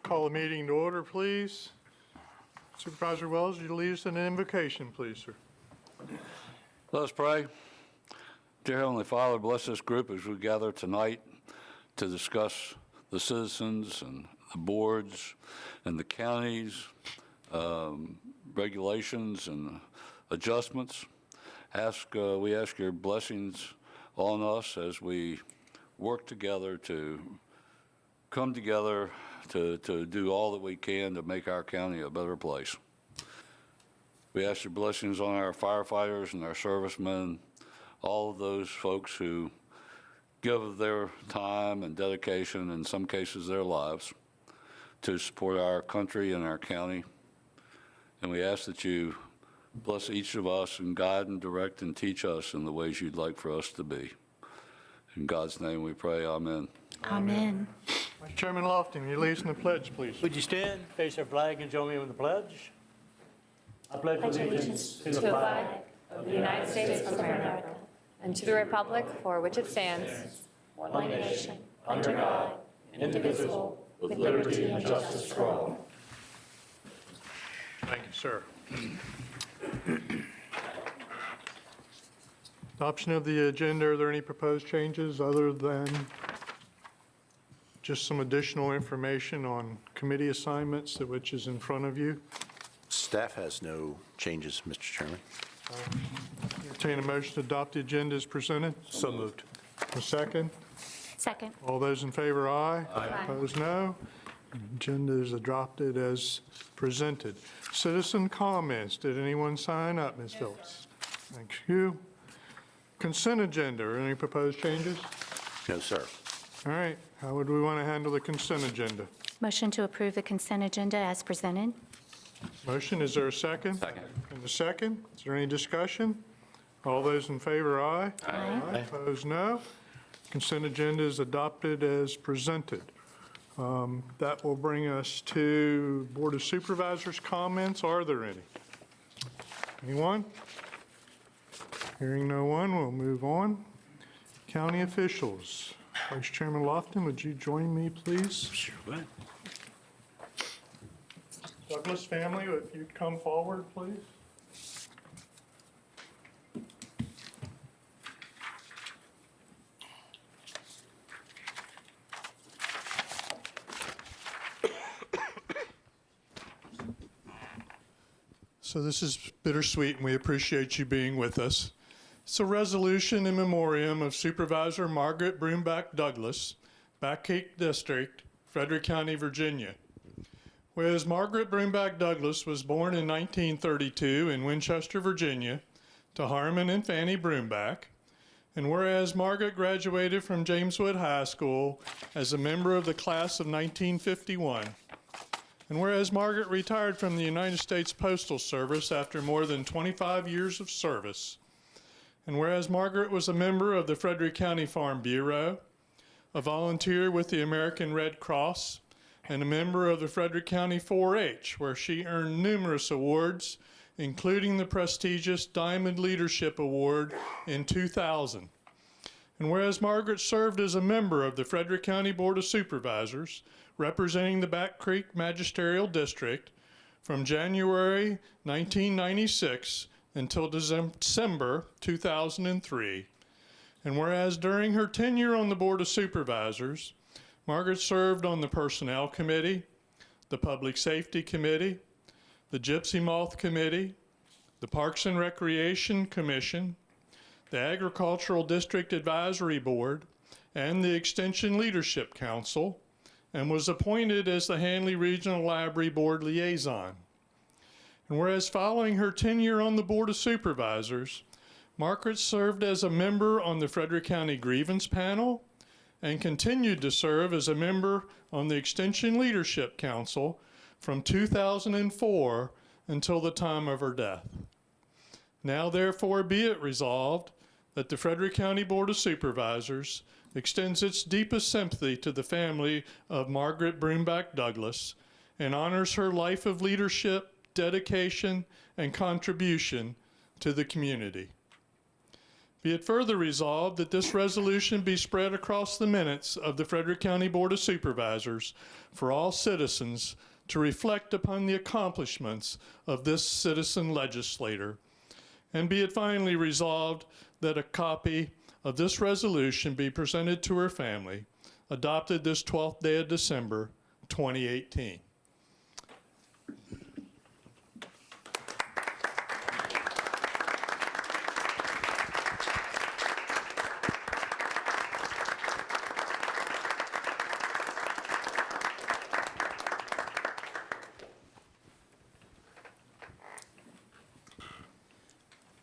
Call the meeting to order, please. Supervisor Wells, you lead us in an invocation, please, sir. Let us pray. Dear Heavenly Father, bless this group as we gather tonight to discuss the citizens and the boards and the counties, regulations and adjustments. We ask your blessings on us as we work together to come together to do all that we can to make our county a better place. We ask your blessings on our firefighters and our servicemen, all of those folks who give their time and dedication, in some cases their lives, to support our country and our county. And we ask that you bless each of us and guide and direct and teach us in the ways you'd like for us to be. In God's name we pray, amen. Amen. Vice Chairman Lofton, you lead us in the pledge, please. Would you stand, face our flag, and join me in the pledge? I pledge allegiance to the flag of the United States of America and to the republic for which it stands, one nation, under God, indivisible, with liberty and justice for all. Thank you, sir. Adoption of the agenda. Are there any proposed changes other than just some additional information on committee assignments which is in front of you? Staff has no changes, Mr. Chairman. Entertain a motion to adopt the agenda as presented. So moved. A second. Second. All those in favor, aye. Aye. Opposed, no. Agenda is adopted as presented. Citizen comments. Did anyone sign up, Ms. Phillips? Thank you. Consent agenda. Are any proposed changes? No, sir. All right. How would we want to handle the consent agenda? Motion to approve the consent agenda as presented. Motion, is there a second? Second. And a second? Is there any discussion? All those in favor, aye. Aye. Opposed, no. Consent agenda is adopted as presented. That will bring us to Board of Supervisors comments. Are there any? Anyone? Hearing no one, we'll move on. County officials. Vice Chairman Lofton, would you join me, please? Sure would. Douglas family, if you'd come forward, please. So this is bittersweet, and we appreciate you being with us. It's a resolution in memoriam of Supervisor Margaret Broomback Douglas, Back Creek District, Frederick County, Virginia. Whereas Margaret Broomback Douglas was born in 1932 in Winchester, Virginia, to Harmon and Fanny Broomback, and whereas Margaret graduated from Jameswood High School as a member of the class of 1951, and whereas Margaret retired from the United States Postal Service after more than 25 years of service, and whereas Margaret was a member of the Frederick County Farm Bureau, a volunteer with the American Red Cross, and a member of the Frederick County 4-H, where she earned numerous awards, including the prestigious Diamond Leadership Award in 2000. And whereas Margaret served as a member of the Frederick County Board of Supervisors, representing the Back Creek Magisterial District from January 1996 until December 2003. And whereas during her tenure on the Board of Supervisors, Margaret served on the Personnel Committee, the Public Safety Committee, the Gypsy Moth Committee, the Parks and Recreation Commission, the Agricultural District Advisory Board, and the Extension Leadership Council, and was appointed as the Handley Regional Library Board Liaison. And whereas following her tenure on the Board of Supervisors, Margaret served as a member on the Frederick County Grievance Panel and continued to serve as a member on the Extension Leadership Council from 2004 until the time of her death. Now therefore be it resolved that the Frederick County Board of Supervisors extends its deepest sympathy to the family of Margaret Broomback Douglas and honors her life of leadership, dedication, and contribution to the community. Be it further resolved that this resolution be spread across the minutes of the Frederick County Board of Supervisors for all citizens to reflect upon the accomplishments of this citizen legislator. And be it finally resolved that a copy of this resolution be presented to her family, adopted this 12th day of December, 2018.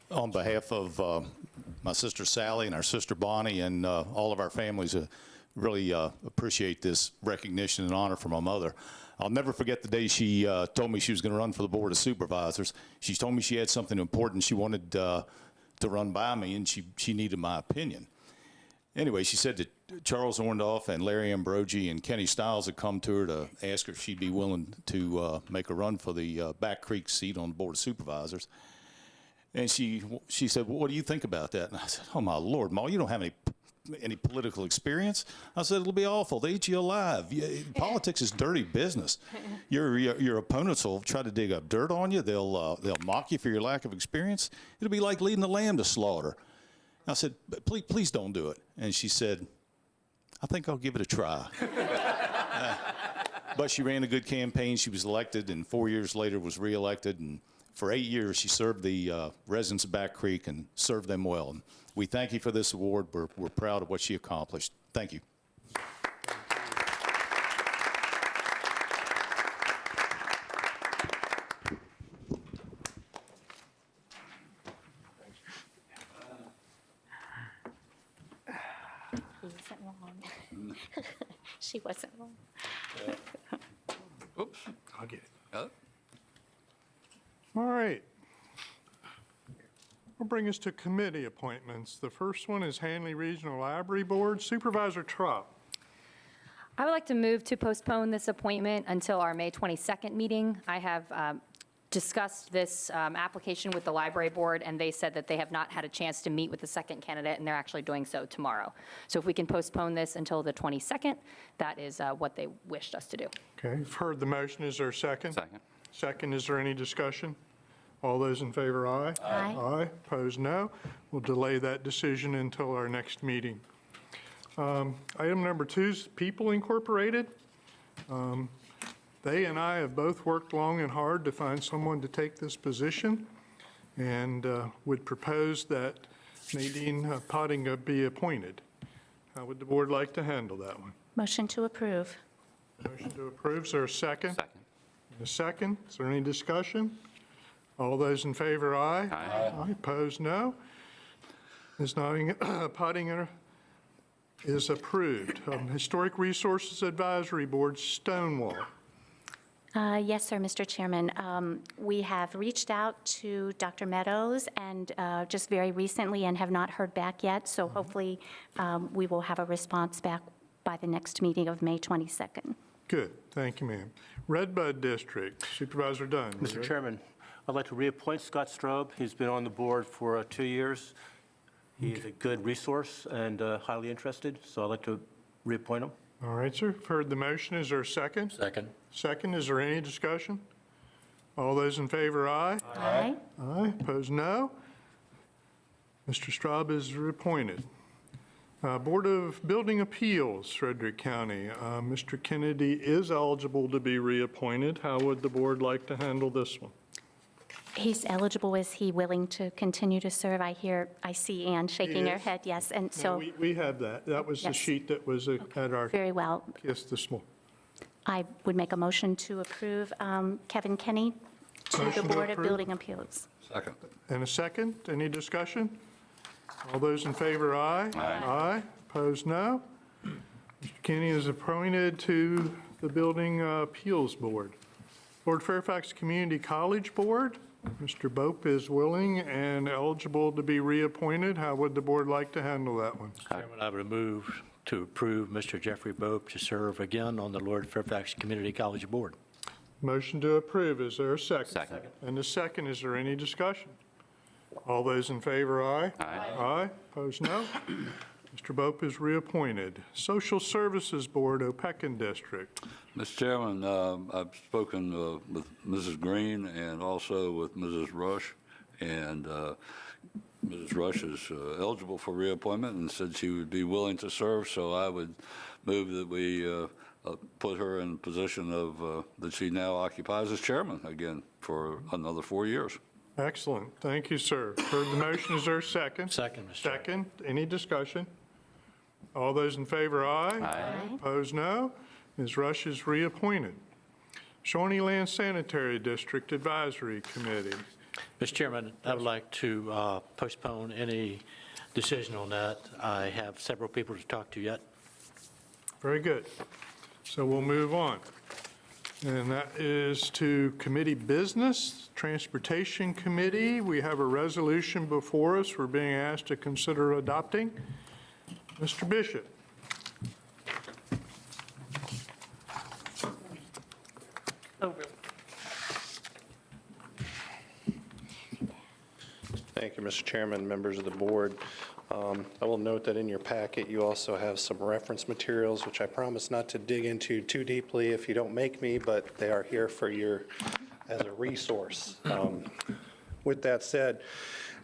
On behalf of my sister Sally and our sister Bonnie and all of our families, really appreciate this recognition and honor from my mother. I'll never forget the day she told me she was going to run for the Board of Supervisors. She told me she had something important she wanted to run by me, and she needed my opinion. Anyway, she said that Charles Orndorff and Larry Ambrogi and Kenny Stiles had come to her to ask her if she'd be willing to make a run for the Back Creek seat on the Board of Supervisors. And she said, well, what do you think about that? And I said, oh, my Lord, Ma, you don't have any political experience? I said, it'll be awful. They eat you alive. Politics is dirty business. Your opponents will try to dig up dirt on you. They'll mock you for your lack of experience. It'll be like leading a lamb to slaughter. I said, please don't do it. And she said, I think I'll give it a try. But she ran a good campaign. She was elected, and 4 years later was reelected. And for 8 years, she served the residents of Back Creek and served them well. And we thank you for this award. We're proud of what she accomplished. Thank you. He wasn't wrong. She wasn't wrong. Oops. I'll get it. Oh. All right. We'll bring us to committee appointments. The first one is Hanley Regional Library Board. Supervisor Trop. I would like to move to postpone this appointment until our May 22nd meeting. I have discussed this application with the library board, and they said that they have not had a chance to meet with the second candidate, and they're actually doing so tomorrow. So if we can postpone this until the 22nd, that is what they wished us to do. Okay, you've heard the motion. Is there a second? Second. Second, is there any discussion? All those in favor, aye. Aye. Aye, opposed, no. We'll delay that decision until our next meeting. Item number 2 is People Incorporated. They and I have both worked long and hard to find someone to take this position, and would propose that Nadine Pottinga be appointed. How would the board like to handle that one? Motion to approve. Motion to approve, is there a second? Second. A second, is there any discussion? All those in favor, aye. Aye. Aye, opposed, no. Ms. Pottinger is approved. Historic Resources Advisory Board, Stonewall. Yes, sir, Mr. Chairman. We have reached out to Dr. Meadows and just very recently and have not heard back yet, so hopefully we will have a response back by the next meeting of May 22nd. Good, thank you, ma'am. Redbud District, Supervisor Dunn. Mr. Chairman, I'd like to reappoint Scott Strobe. He's been on the board for 2 years. He is a good resource and highly interested, so I'd like to reappoint him. All right, sir, heard the motion, is there a second? Second. Second, is there any discussion? All those in favor, aye. Aye. Aye, opposed, no. Mr. Straub is reappointed. Board of Building Appeals, Frederick County. Mr. Kennedy is eligible to be reappointed. How would the board like to handle this one? He's eligible. Is he willing to continue to serve? I see Ann shaking her is. head, yes, and No, so, we have that. That was the Yes. sheet that was at our very well. kiss this morning. I would make a motion to approve Kevin Kenny to the Motion to Board of approve. Building Appeals. Second. And a second, any discussion? All those in favor, aye. Aye. Aye, opposed, no. Mr. Kenny is appointed to the Building Appeals Board. Lord Fairfax Community College Board, Mr. Bope is willing and eligible to be reappointed. How would the board like to handle that one? Chairman, I would move to approve Mr. Jeffrey Bope to serve again on the Lord Fairfax Community College Board. Motion to approve, is there a second? Second. And a second, is there any discussion? All those in favor, aye? Aye. Aye. Opposed, no. Mr. Bope is reappointed. Social Services Board, Opequon District. Mr. Chairman, I've spoken with Mrs. Green and also with Mrs. Rush, and Mrs. Rush is eligible for reappointment and said she would be willing to serve, so I would move that we put her in position of, that she now occupies as chairman again for another 4 years. Excellent. Thank you, sir. Heard the motion. Is there a second? Second, Mr. Chairman. Second. Any discussion? All those in favor, aye. Aye. Opposed, no. Ms. Rush is reappointed. Shawnee Land Sanitary District Advisory Committee. Mr. Chairman, I would like to postpone any decision on that. I have several people to talk to yet. Very good. So we'll move on. And that is to committee business, Transportation Committee. We have a resolution before us we're being asked to consider adopting. Mr. Bishop. Thank you, Mr. Chairman, members of the board. I will note that in your packet, you also have some reference materials, which I promise not to dig into too deeply if you don't make me, but they are here for your, as a resource. With that said,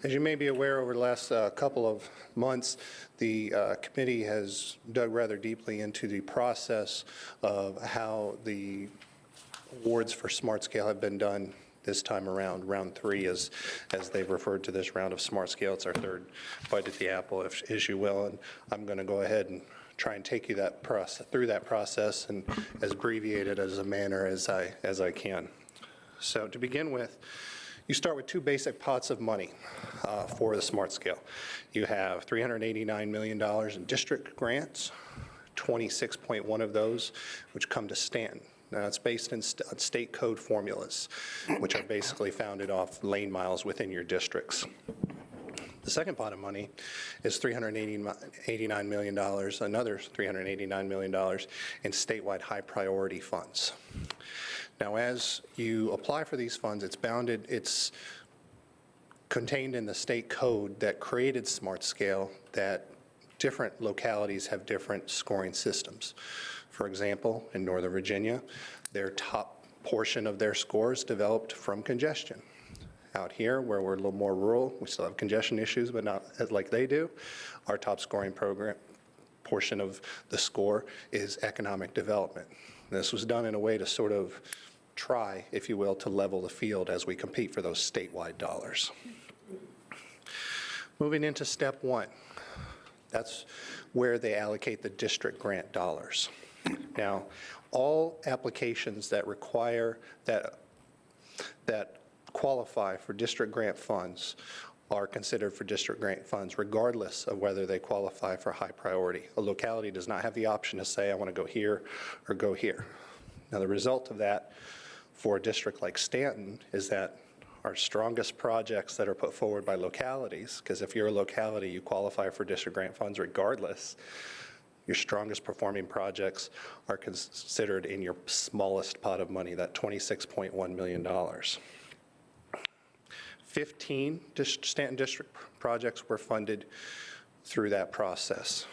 as you may be aware, over the last couple of months, the committee has dug rather deeply into the process of how the awards for Smart Scale have been done this time around, round 3, as they've referred to this round of Smart Scale. It's our third bite at the apple, as you will, and I'm going to go ahead and try and take you through that process and as abbreviated as a manner as I can. So to begin with, you start with 2 basic pots of money for the Smart Scale. You have $389 million in district grants, 26.1 of those which come to Stanton. Now, it's based on state code formulas, which are basically founded off lane miles within your districts. The second pot of money is $389 million, another $389 million in statewide high priority funds. Now, as you apply for these funds, it's contained in the state code that created Smart Scale, that different localities have different scoring systems. For example, in Northern Virginia, their top portion of their scores developed from congestion. Out here, where we're a little more rural, we still have congestion issues, but not like they do. Our top scoring portion of the score is economic development. This was done in a way to sort of try, if you will, to level the field as we compete for those statewide dollars. Moving into step 1, that's where they allocate the district grant dollars. Now, all applications that require that qualify for district grant funds are considered for district grant funds, regardless of whether they qualify for high priority. A locality does not have the option to say, I want to go here or go here. Now, the result of that for a district like Stanton is that our strongest projects that are put forward by localities, because if you're a locality, you qualify for district grant funds regardless, your strongest performing projects are considered in your smallest pot of money, that $26.1 million. 15 Stanton District projects were funded through that process.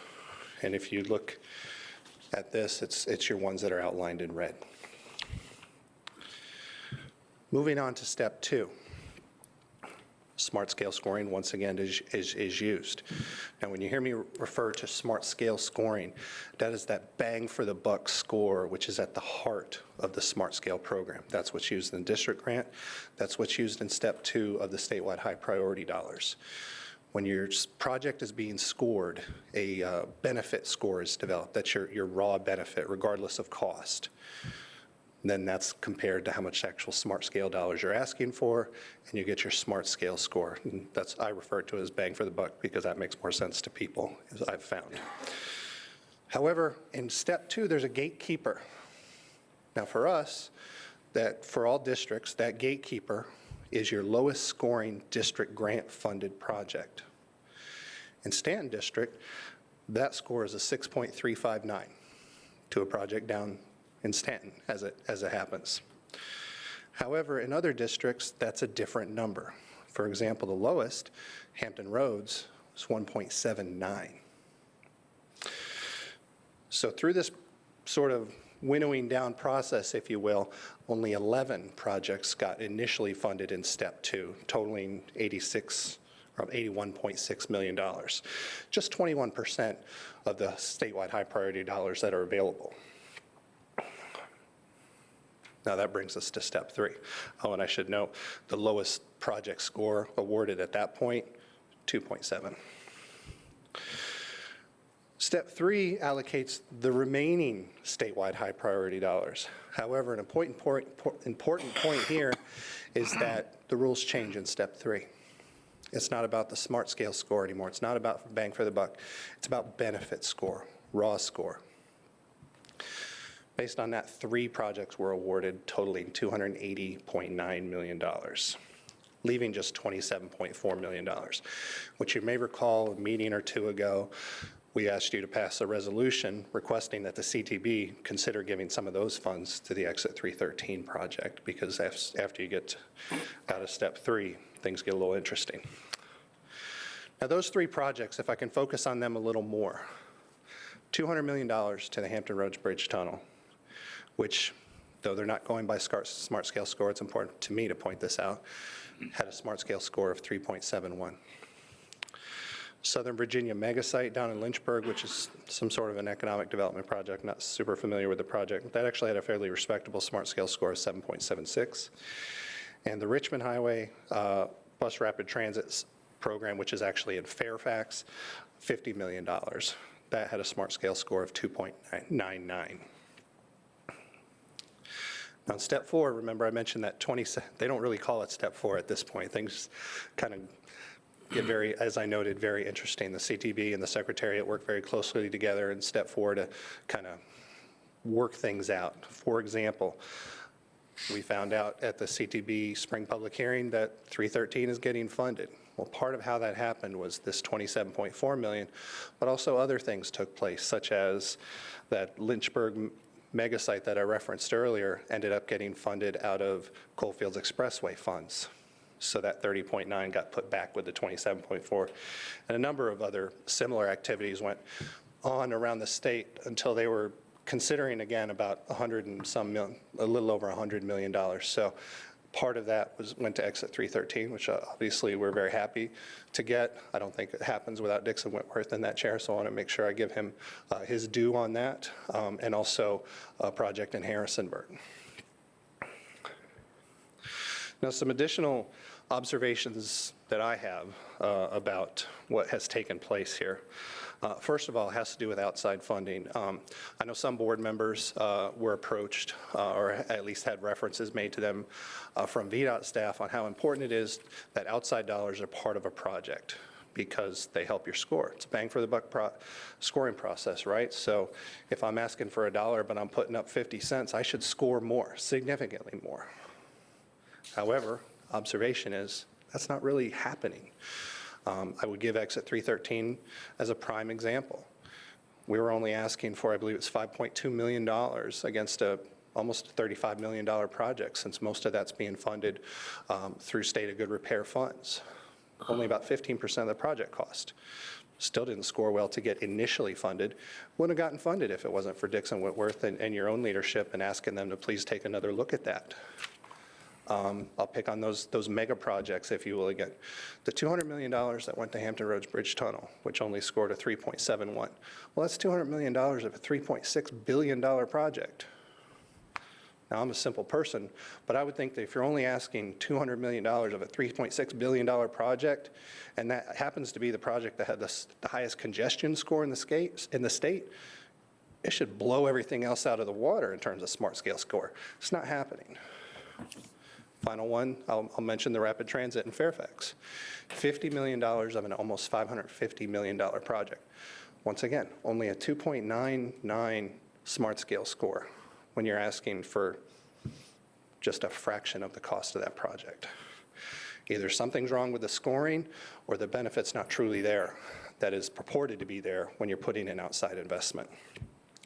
And if you look at this, it's your ones that are outlined in red. Moving on to step 2. Smart Scale scoring, once again, is used. Now, when you hear me refer to Smart Scale scoring, that is that bang for the buck score, which is at the heart of the Smart Scale program. That's what's used in district grant. That's what's used in step 2 of the statewide high priority dollars. When your project is being scored, a benefit score is developed. That's your raw benefit, regardless of cost. Then that's compared to how much actual Smart Scale dollars you're asking for, and you get your Smart Scale score. And I refer to it as bang for the buck because that makes more sense to people, as I've found. However, in step 2, there's a gatekeeper. Now, for us, for all districts, that gatekeeper is your lowest scoring district grant funded project. In Stanton District, that score is a 6.359 to a project down in Stanton, as it happens. However, in other districts, that's a different number. For example, the lowest, Hampton Roads, was 1.79. So through this sort of winnowing down process, if you will, only 11 projects got initially funded in step 2, totaling $81.6 million. Just 21% of the statewide high priority dollars that are available. Now that brings us to step 3. Oh, and I should note, the lowest project score awarded at that point, 2.7. Step 3 allocates the remaining statewide high priority dollars. However, an important point here is that the rules change in step 3. It's not about the smart scale score anymore. It's not about bang for the buck. It's about benefit score, raw score. Based on that, 3 projects were awarded totaling $280.9 million, leaving just $27.4 million, which you may recall a meeting or two ago, we asked you to pass a resolution requesting that the CTB consider giving some of those funds to the Exit 313 project, because after you get out of step 3, things get a little interesting. Now those 3 projects, if I can focus on them a little more, $200 million to the Hampton Roads Bridge Tunnel, which, though they're not going by smart scale score, it's important to me to point this out, had a smart scale score of 3.71. Southern Virginia mega site down in Lynchburg, which is some sort of an economic development project, not super familiar with the project. That actually had a fairly respectable smart scale score of 7.76. And the Richmond Highway Bus Rapid Transit program, which is actually in Fairfax, $50 million. That had a smart scale score of 2.99. Now, step 4, remember I mentioned that they don't really call it step 4 at this point. Things kind of get very, as I noted, very interesting. The CTB and the Secretariat work very closely together in step 4 to kind of work things out. For example, we found out at the CTB spring public hearing that 313 is getting funded. Well, part of how that happened was this $27.4 million, but also other things took place, such as that Lynchburg mega site that I referenced earlier ended up getting funded out of Coalfields Expressway funds. So that 30.9 got put back with the 27.4. And a number of other similar activities went on around the state until they were considering, again, about a little over $100 million. So part of that went to Exit 313, which obviously we're very happy to get. I don't think it happens without Dixon Whitworth in that chair, so I want to make sure I give him his due on that, and also a project in Harrisonburg. Now, some additional observations that I have about what has taken place here. First of all, it has to do with outside funding. I know some board members were approached, or at least had references made to them from VDOT staff on how important it is that outside dollars are part of a project, because they help your score. It's a bang for the buck scoring process, right? So if I'm asking for $1, but I'm putting up 50 cents, I should score more, significantly more. However, observation is that's not really happening. I would give Exit 313 as a prime example. We were only asking for, I believe it's $5.2 million against almost a $35 million project, since most of that's being funded through state of good repair funds. Only about 15% of the project cost. Still didn't score well to get initially funded. Wouldn't have gotten funded if it wasn't for Dixon Whitworth and your own leadership and asking them to please take another look at that. I'll pick on those mega projects, if you will, again. The $200 million that went to Hampton Roads Bridge Tunnel, which only scored a 3.71. Well, that's $200 million of a $3.6 billion project. Now, I'm a simple person, but I would think that if you're only asking $200 million of a $3.6 billion project, and that happens to be the project that had the highest congestion score in the state, it should blow everything else out of the water in terms of smart scale score. It's not happening. Final one, I'll mention the rapid transit in Fairfax. $50 million of an almost $550 million project. Once again, only a 2.99 smart scale score when you're asking for just a fraction of the cost of that project. Either something's wrong with the scoring or the benefit's not truly there that is purported to be there when you're putting in outside investment.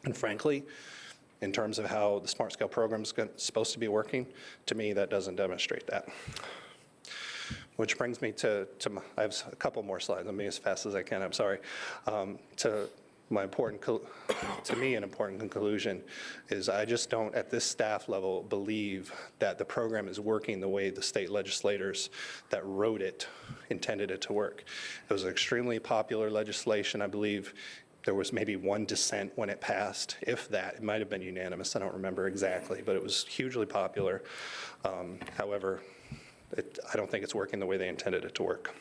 And frankly, in terms of how the smart scale program is supposed to be working, to me, that doesn't demonstrate that. Which brings me I have a couple more slides. Let me as fast as I can, I'm sorry. To me, an important conclusion is I just don't, at this staff level, believe that the program is working the way the state legislators that wrote it intended it to work. It was extremely popular legislation. I believe there was maybe one dissent when it passed, if that. It might have been unanimous. I don't remember exactly, but it was hugely popular. However, I don't think it's working the way they intended it to work.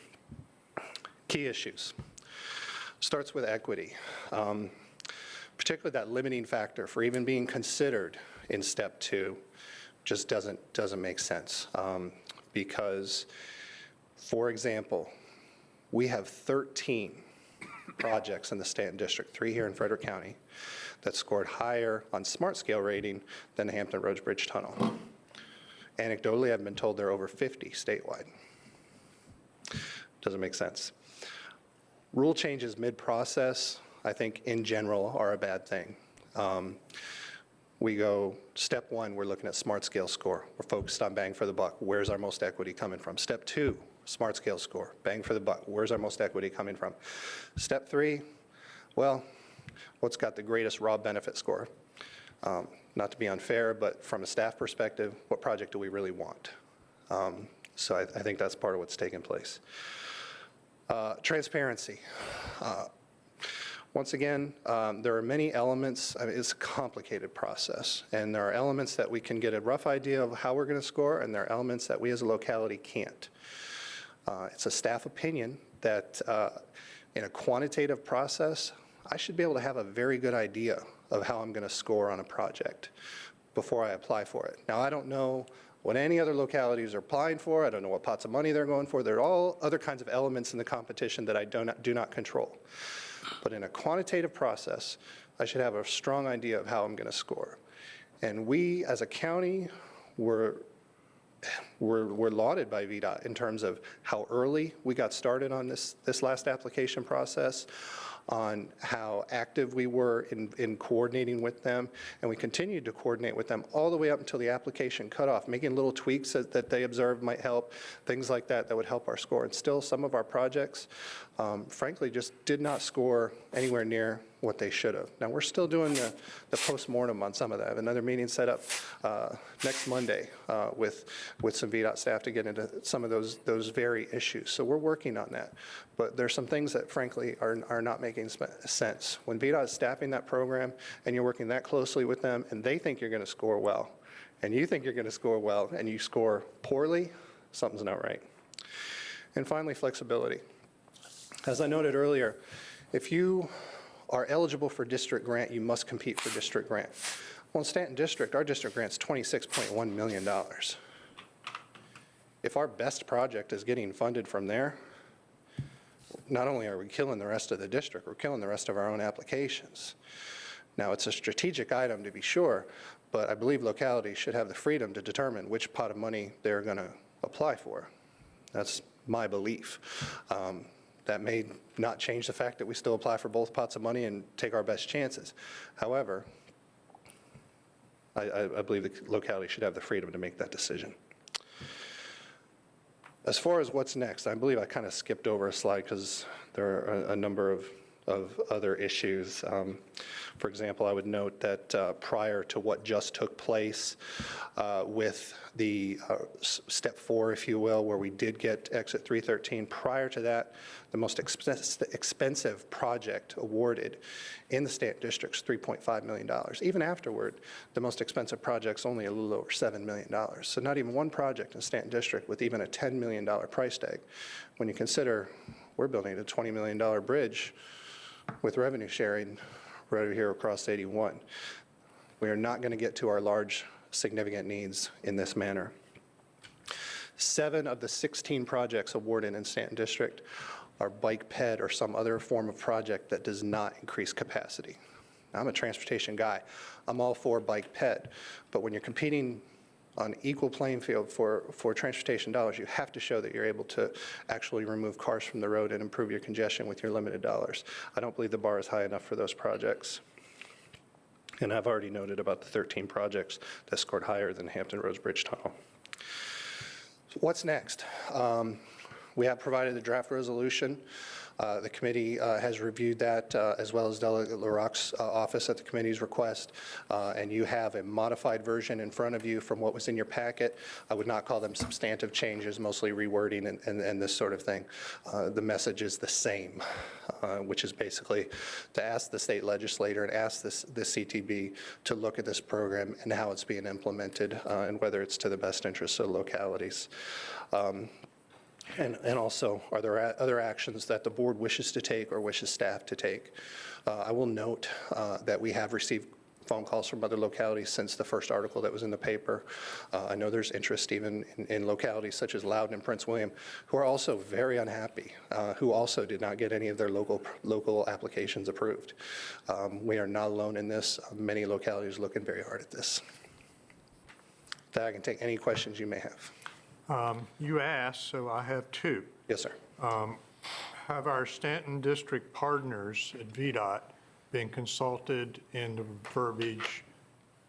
Key issues. Starts with equity, particularly that limiting factor for even being considered in step 2 just doesn't make sense. Because, for example, we have 13 projects in the Stanton District, 3 here in Frederick County, that scored higher on SMART scale rating than the Hampton Roads Bridge Tunnel. Anecdotally, I've been told there are over 50 statewide. Doesn't make sense. Rule changes mid-process, I think, in general, are a bad thing. We go, step 1, we're looking at SMART scale score. We're focused on bang for the buck. Where's our most equity coming from? Step 2, SMART scale score. Bang for the buck. Where's our most equity coming from? Step 3, well, what's got the greatest raw benefit score? Not to be unfair, but from a staff perspective, what project do we really want? So I think that's part of what's taking place. Transparency. Once again, there are many elements. I mean, it's a complicated process, and there are elements that we can get a rough idea of how we're going to score, and there are elements that we as a locality can't. It's a staff opinion that in a quantitative process, I should be able to have a very good idea of how I'm going to score on a project before I apply for it. Now, I don't know what any other localities are applying for. I don't know what pots of money they're going for. There are all other kinds of elements in the competition that I do not control. But in a quantitative process, I should have a strong idea of how I'm going to score. And we, as a county, were lauded by VDOT in terms of how early we got started on this last application process, on how active we were in coordinating with them, and we continued to coordinate with them all the way up until the application cutoff, making little tweaks that they observed might help, things like that would help our score. And still, some of our projects, frankly, just did not score anywhere near what they should have. Now, we're still doing the postmortem on some of that. I have another meeting set up next Monday with some VDOT staff to get into some of those very issues. So we're working on that. But there's some things that, frankly, are not making sense. When VDOT is staffing that program and you're working that closely with them and they think you're going to score well, and you think you're going to score well and you score poorly, something's not right. And finally, flexibility. As I noted earlier, if you are eligible for district grant, you must compete for district grant. Well, in Stanton District, our district grant's $26.1 million. If our best project is getting funded from there, not only are we killing the rest of the district, we're killing the rest of our own applications. Now, it's a strategic item to be sure, but I believe localities should have the freedom to determine which pot of money they're going to apply for. That's my belief. That may not change the fact that we still apply for both pots of money and take our best chances. However, I believe the locality should have the freedom to make that decision. As far as what's next, I believe I kind of skipped over a slide because there are a number of other issues. For example, I would note that prior to what just took place with the step 4, if you will, where we did get exit 313, prior to that, the most expensive project awarded in the Stanton District is $3.5 million. Even afterward, the most expensive project's only a little over $7 million. So not even one project in Stanton District with even a $10 million price tag. When you consider we're building a $20 million bridge with revenue sharing right here across 81. We are not going to get to our large, significant needs in this manner. 7 of the 16 projects awarded in Stanton District are bike ped or some other form of project that does not increase capacity. Now, I'm a transportation guy. I'm all for bike ped, but when you're competing on equal playing field for transportation dollars, you have to show that you're able to actually remove cars from the road and improve your congestion with your limited dollars. I don't believe the bar is high enough for those projects. And I've already noted about the 13 projects that scored higher than Hampton Roads Bridge Tunnel. So what's next? We have provided the draft resolution. The committee has reviewed that, as well as Delegate LaRocque's office at the committee's request, and you have a modified version in front of you from what was in your packet. I would not call them substantive changes, mostly rewording and this sort of thing. The message is the same, which is basically to ask the state legislator and ask the CTB to look at this program and how it's being implemented, and whether it's to the best interests of localities. And also, are there other actions that the board wishes to take or wishes staff to take? I will note that we have received phone calls from other localities since the first article that was in the paper. I know there's interest even in localities such as Loudoun and Prince William, who are also very unhappy, who also did not get any of their local applications approved. We are not alone in this. Many localities are looking very hard at this. That I can take any questions you may have. You asked, so I have two. Yes, sir. Have our Stanton District partners at VDOT been consulted in the verbiage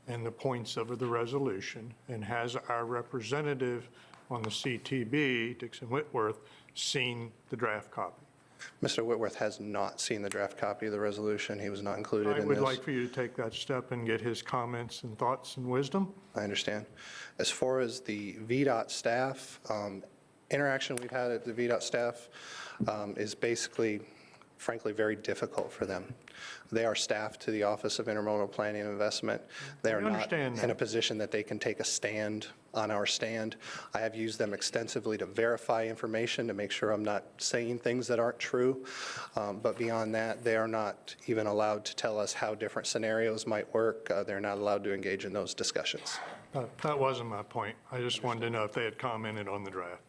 and the points of the resolution? And has our representative on the CTB, Dixon Whitworth, seen the draft copy? Mr. Whitworth has not seen the draft copy of the resolution. He was not included in I this. would like for you to take that step and get his comments and thoughts and wisdom. I understand. As far as the VDOT staff, interaction we've had at the VDOT staff is basically, frankly, very difficult for them. They are staff to the Office of Intermodal Planning and Investment. They are not understand that. in a position that they can take a stand on our stand. I have used them extensively to verify information to make sure I'm not saying things that aren't true. But beyond that, they are not even allowed to tell us how different scenarios might work. They're not allowed to engage in those discussions. That wasn't my point. I just wanted to know if they had commented on the draft.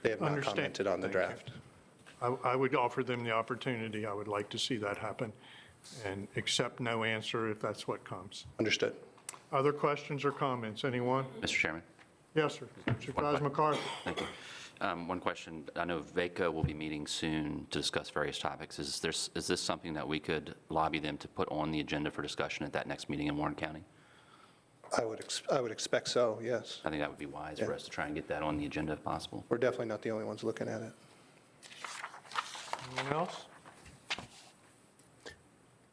They have not Understand. commented on the Thank you. draft. I would offer them the opportunity. I would like to see that happen and accept no answer if that's what comes. Understood. Other questions or comments? Anyone? Mr. Chairman, Yes, sir. Supervisor McCarthy. thank you. One question. I know VACA will be meeting soon to discuss various topics. Is this something that we could lobby them to put on the agenda for discussion at that next meeting in Warren County? I would expect so, yes. I think that would be wise for us to try and get that on the agenda if possible. We're definitely not the only ones looking at it. Anyone else?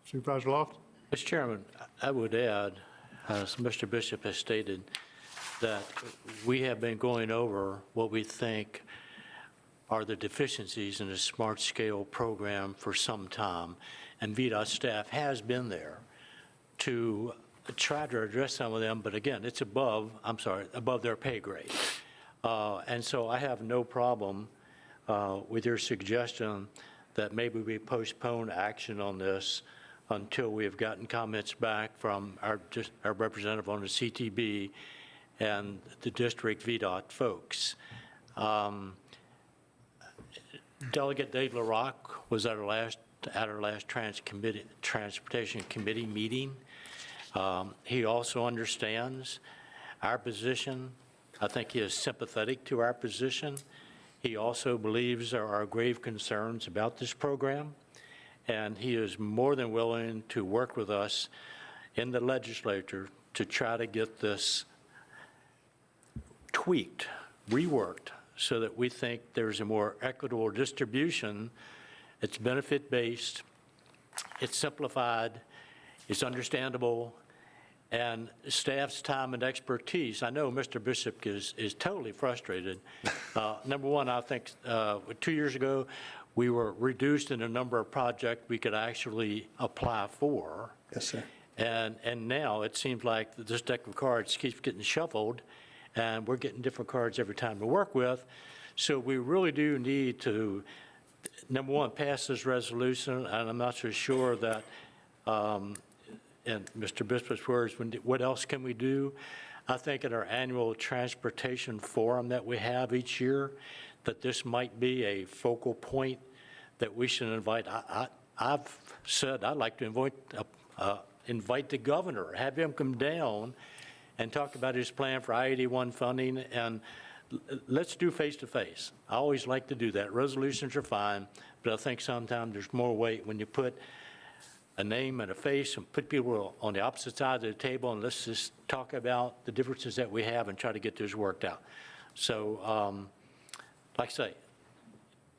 Supervisor Lofton? Mr. Chairman, I would add, as Mr. Bishop has stated, that we have been going over what we think are the deficiencies in the Smart Scale program for some time, and VDOT staff has been there to try to address some of them, but again, it's above their pay grade. And so I have no problem with your suggestion that maybe we postpone action on this until we have gotten comments back from our representative on the CTB and the district VDOT folks. Delegate Dave LaRocque was at our last Transportation Committee meeting. He also understands our position. I think he is sympathetic to our position. He also believes there are grave concerns about this program, and he is more than willing to work with us in the legislature to try to get this tweaked, reworked, so that we think there's a more equitable distribution. It's benefit-based, it's simplified, it's understandable, and staff's time and expertise. I know Mr. Bishop is totally frustrated. Number one, I think 2 years ago, we were reduced in the number of projects we could actually apply for. Yes, sir. And now it seems like this deck of cards keeps getting shuffled, and we're getting different cards every time we work with. So we really do need to, number one, pass this resolution, and I'm not so sure that, in Mr. Bishop's words, what else can we do? I think at our annual transportation forum that we have each year, that this might be a focal point that we should invite. I've said I'd like to invite the governor, have him come down and talk about his plan for I-81 funding, and let's do face-to-face. I always like to do that. Resolutions are fine, but I think sometimes there's more weight when you put a name and a face and put people on the opposite side of the table, and let's just talk about the differences that we have and try to get this worked out. So, like I say,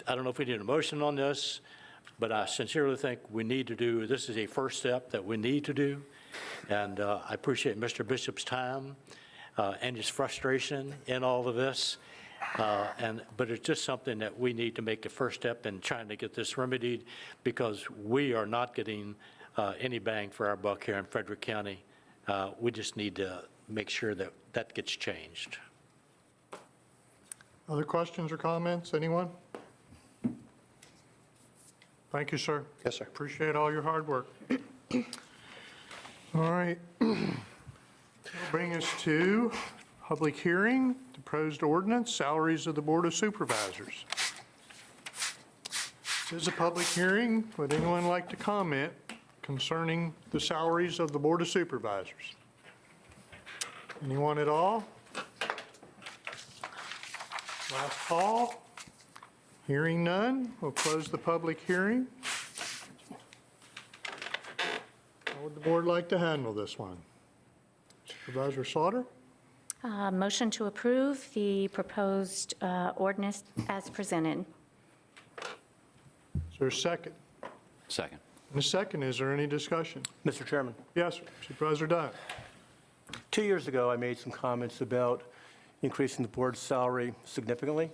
I don't know if we need a motion on this, but I sincerely think we need to do, this is a first step that we need to do. And I appreciate Mr. Bishop's time and his frustration in all of this. But it's just something that we need to make a first step in trying to get this remedied, because we are not getting any bang for our buck here in Frederick County. We just need to make sure that that gets changed. Other questions or comments? Anyone? Thank you, sir. Yes, sir. Appreciate all your hard work. All right. That'll bring us to public hearing, the proposed ordinance, salaries of the Board of Supervisors. This is a public hearing. Would anyone like to comment concerning the salaries of the Board of Supervisors? Anyone at all? Last call. Hearing none, we'll close the public hearing. How would the board like to handle this one? Supervisor Slaughter? Motion to approve the proposed ordinance as presented. Is there a second? Second. And a second, is there any discussion? Mr. Chairman, Yes, sir. Supervisor Dunn. 2 years ago, I made some comments about increasing the board's salary significantly.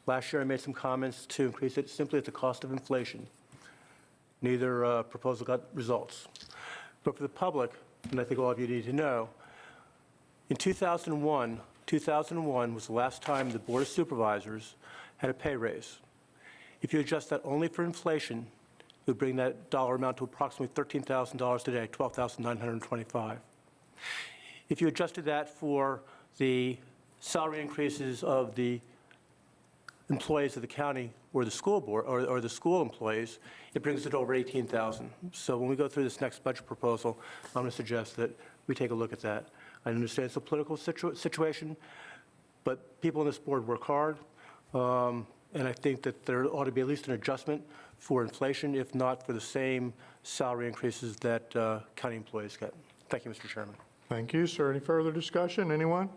Last year, I made some comments to increase it simply at the cost of inflation. Neither proposal got results. But for the public, and I think all of you need to know, in 2001 was the last time the Board of Supervisors had a pay raise. If you adjust that only for inflation, it would bring that dollar amount to approximately $13,000 today, $12,925. If you adjusted that for the salary increases of the employees of the county or the school board, or the school employees, it brings it over $18,000. So when we go through this next budget proposal, I'm going to suggest that we take a look at that. I understand it's a political situation, but people on this board work hard, and I think that there ought to be at least an adjustment for inflation, if not for the same salary increases that county employees get. Thank you, Mr. Chairman. Thank you, sir. Any further discussion? Anyone?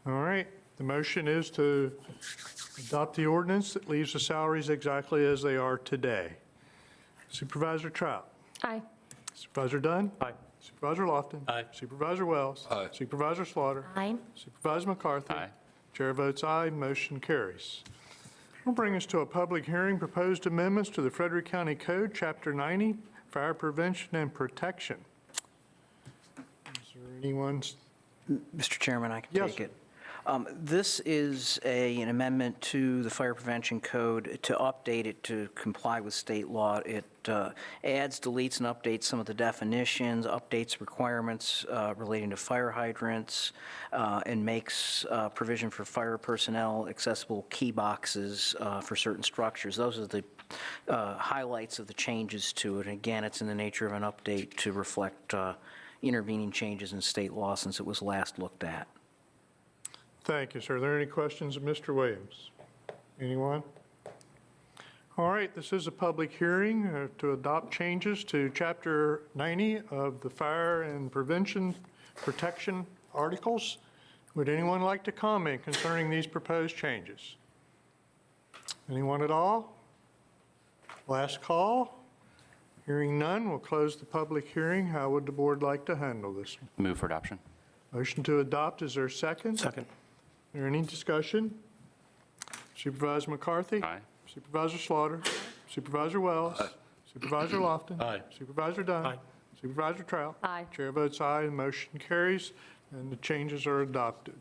All right. The motion is to adopt the ordinance that leaves the salaries exactly as they are today. Supervisor Trout. Aye. Supervisor Dunn. Aye. Supervisor Lofton. Aye. Supervisor Wells. Aye. Supervisor Slaughter. Aye. Supervisor McCarthy. Aye. Chair votes aye, motion carries. Will bring us to a public hearing, proposed amendments to the Frederick County Code, Chapter 90, Fire Prevention and Protection. Is there anyone? Mr. Chairman, I can Yes, take it. This is an amendment to the Fire Prevention Code to update it to comply with state law. It adds, deletes, and updates some of the definitions, updates requirements relating to fire hydrants, and makes provision for fire personnel accessible key boxes for certain structures. Those are the highlights of the changes to it. And again, it's in the nature of an update to reflect intervening changes in state law since it was last looked at. Thank you, sir. Are there any questions of Mr. Williams? Anyone? All right, this is a public hearing to adopt changes to Chapter 90 of the Fire and Prevention Protection Articles. Would anyone like to comment concerning these proposed changes? Anyone at all? Last call. Hearing none, we'll close the public hearing. How would the board like to handle this? Move for adoption. Motion to adopt, is there a second? Second. Is there any discussion? Supervisor McCarthy? Aye. Supervisor Slaughter? Supervisor Wells? Supervisor Lofton? Aye. Supervisor Dunn? Aye. Supervisor Trout? Aye. Chair votes aye, the motion carries, and the changes are adopted.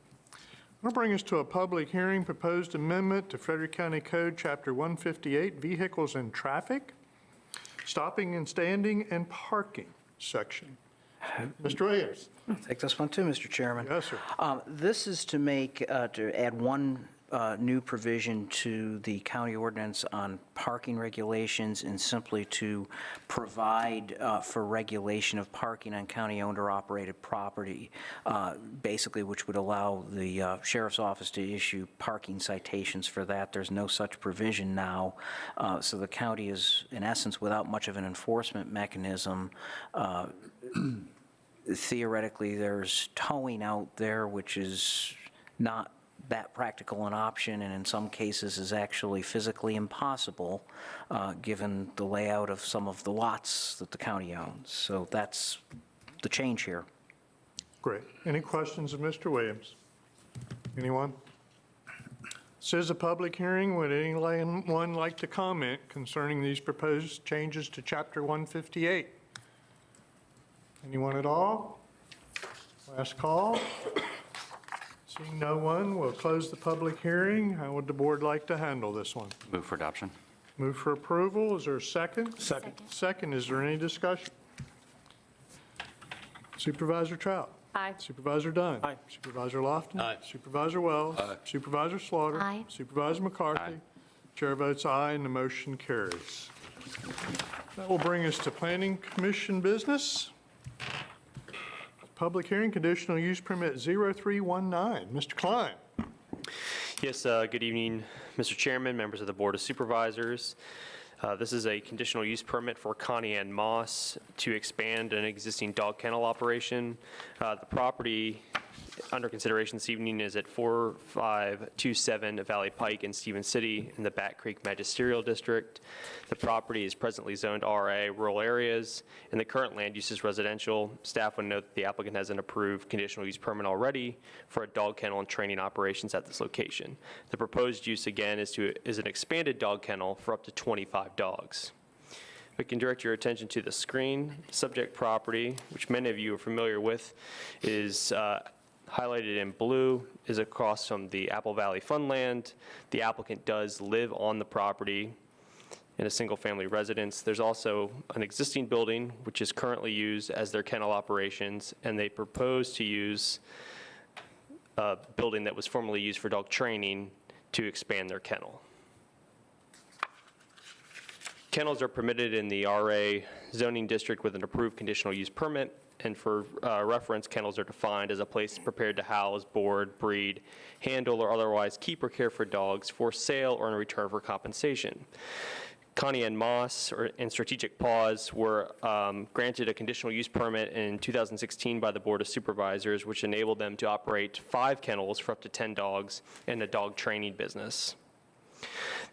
That'll bring us to a public hearing, proposed amendment to Frederick County Code, Chapter 158, Vehicles and Traffic, Stopping and Standing and Parking section. Mr. Williams? Take this one too, Mr. Chairman. Yes, sir. This is to add one new provision to the county ordinance on parking regulations and simply to provide for regulation of parking on county-owned or operated property, basically which would allow the sheriff's office to issue parking citations for that. There's no such provision now, so the county is, in essence, without much of an enforcement mechanism. Theoretically, there's towing out there, which is not that practical an option, and in some cases is actually physically impossible, given the layout of some of the lots that the county owns. So that's the change here. Great. Any questions of Mr. Williams? Anyone? This is a public hearing. Would anyone like to comment concerning these proposed changes to Chapter 158? Anyone at all? Last call. Seeing no one, we'll close the public hearing. How would the board like to handle this one? Move for adoption. Move for approval. Is there a second? Second. Second. Is there any discussion? Supervisor Trout. Aye. Supervisor Dunn. Aye. Supervisor Lofton. Aye. Supervisor Wells. Aye. Supervisor Slaughter. Aye. Supervisor McCarthy. Aye. Chair votes aye, and the motion carries. That will bring us to Planning Commission business. Public hearing, conditional use permit 0319. Mr. Klein. Yes, good evening, Mr. Chairman, members of the Board of Supervisors. This is a conditional use permit for Connie Ann Moss to expand an existing dog kennel operation. The property under consideration this evening is at 4527 Valley Pike in Stevens City in the Bat Creek Magisterial District. The property is presently zoned RA, rural areas, and the current land use is residential. Staff would note that the applicant has an approved conditional use permit already for a dog kennel and training operations at this location. The proposed use, again, is an expanded dog kennel for up to 25 dogs. We can direct your attention to the screen. Subject property, which many of you are familiar with, is highlighted in blue, is across from the Apple Valley Funland. The applicant does live on the property in a single-family residence. There's also an existing building which is currently used as their kennel operations, and they propose to use a building that was formerly used for dog training to expand their kennel. Kennels are permitted in the RA zoning district with an approved conditional use permit. And for reference, kennels are defined as a place prepared to house, board, breed, handle, or otherwise keep or care for dogs for sale or in return for compensation. Connie Ann Moss and Strategic Paws were granted a conditional use permit in 2016 by the Board of Supervisors, which enabled them to operate 5 kennels for up to 10 dogs in a dog training business.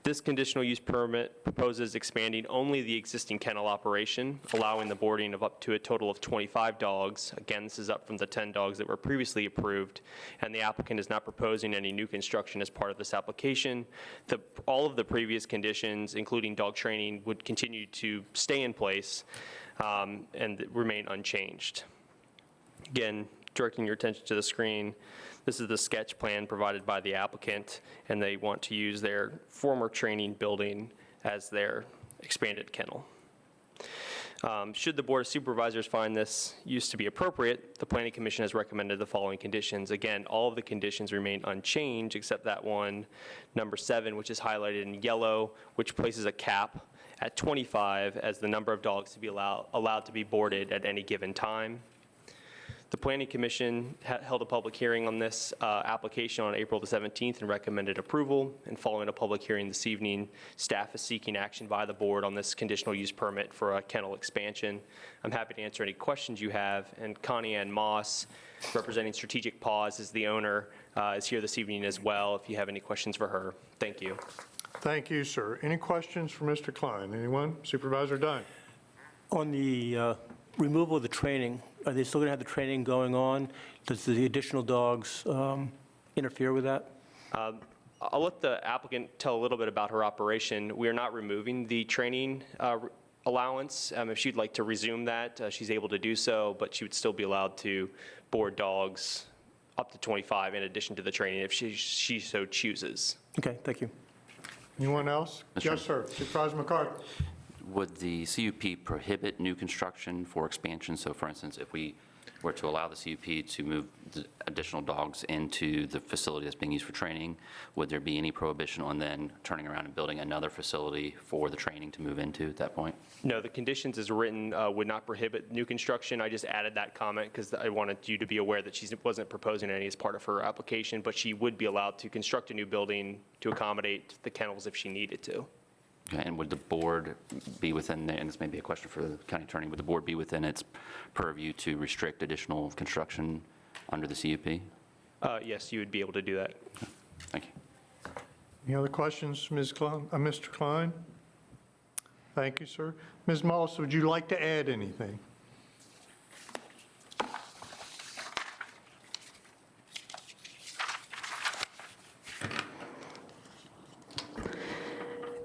This conditional use permit proposes expanding only the existing kennel operation, allowing the boarding of up to a total of 25 dogs. Again, this is up from the 10 dogs that were previously approved, and the applicant is not proposing any new construction as part of this application. All of the previous conditions, including dog training, would continue to stay in place and remain unchanged. Again, directing your attention to the screen, this is the sketch plan provided by the applicant, and they want to use their former training building as their expanded kennel. Should the Board of Supervisors find this use to be appropriate, the Planning Commission has recommended the following conditions. Again, all of the conditions remain unchanged except that one, number 7, which is highlighted in yellow, which places a cap at 25 as the number of dogs to be allowed to be boarded at any given time. The Planning Commission held a public hearing on this application on April the 17th and recommended approval. And following a public hearing this evening, staff is seeking action by the board on this conditional use permit for a kennel expansion. I'm happy to answer any questions you have. And Connie Ann Moss, representing Strategic Paws, is the owner, is here this evening as well if you have any questions for her. Thank you. Thank you, sir. Any questions for Mr. Klein? Anyone? Supervisor Dunn. On the removal of the training, are they still going to have the training going on? Does the additional dogs interfere with that? I'll let the applicant tell a little bit about her operation. We are not removing the training allowance. If she'd like to resume that, she's able to do so, but she would still be allowed to board dogs up to 25 in addition to the training if she so chooses. Okay, thank you. Anyone else? Mr. Yes, sir. Supervisor McCarthy. Would the CUP prohibit new construction for expansion? So for instance, if we were to allow the CUP to move the additional dogs into the facility that's being used for training, would there be any prohibition on then turning around and building another facility for the training to move into at that point? No, the conditions as written would not prohibit new construction. I just added that comment because I wanted you to be aware that she wasn't proposing any as part of her application, but she would be allowed to construct a new building to accommodate the kennels if she needed to. Okay, and would the board be within, and this may be a question for the county attorney, would the board be within its purview to restrict additional construction under the CUP? Yes, you would be able to do that. Thank you. Any other questions, Mr. Klein? Thank you, sir. Ms. Moss, would you like to add anything?